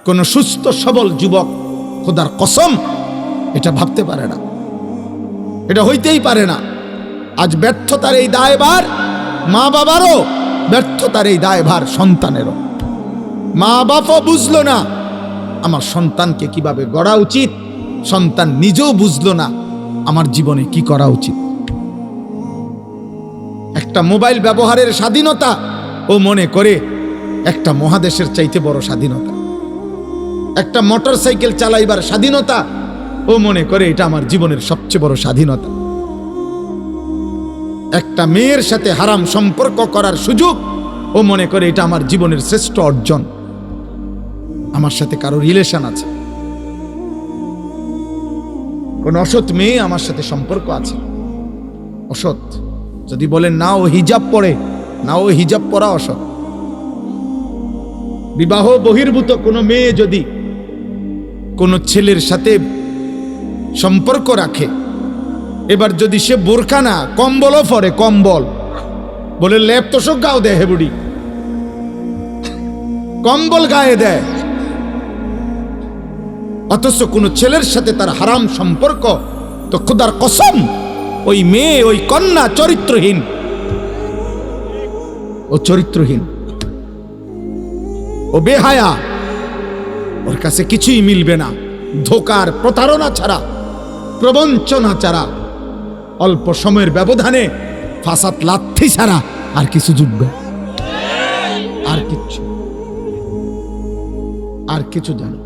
কোন সুস্থ সবল যুবক খোদার কসম এটা ভাবতে পারে না, এটা হইতেই পারে না। আজ ব্যর্থতার এই দায়ভার মা বাবারও, ব্যর্থতার এই দায়ভার সন্তানেরও। মা বাবাও বুঝলো না আমার সন্তানকে কিভাবে গড়া উচিত, সন্তান নিজেও বুঝলো না আমার জীবনে কি করা উচিত। একটা মোবাইল ব্যবহারের স্বাধীনতা ও মনে করে একটা মহাদেশের চাইতে বড় স্বাধীনতা। একটা মোটর সাইকেল চালাইবার স্বাধীনতা ও মনে করে এটা আমার জীবনের সবচেয়ে বড় স্বাধীনতা। একটা মেয়ের সাথে হারাম সম্পর্ক করার সুযোগ ও মনে করে এটা আমার জীবনের শ্রেষ্ঠ অর্জন। আমার সাথে কারো রিলেশন আছে, কোন অসৎ মেয়ে আমার সাথে সম্পর্ক আছে, অসৎ, যদি বলেন না ও হিজাব পরে, না ও হিজাব পরা অসৎ। বিবাহ বহির্ভূত কোনো মেয়ে যদি কোনো ছেলের সাথে সম্পর্ক রাখে, এবার যদি সে বোরখা না কম্বলও পরে, কম্বল বলে লেপ তোষক গাও দেয়, হেবুড়ি কম্বল গায়ে দেয়, অথচ কোন ছেলের সাথে তার হারাম সম্পর্ক, তো খোদার কসম ওই মেয়ে, ওই কন্যা চরিত্রহীন, ও চরিত্রহীন, ও বেহায়া, ওর কাছে কিছুই মিলবে না ধোকার প্রতারণা ছাড়া, প্রবঞ্চনা ছাড়া, অল্প সময়ের ব্যবধানে ফাসাদ লাথি ছাড়া আর কিছু জুটবে, আর কিছু জানো।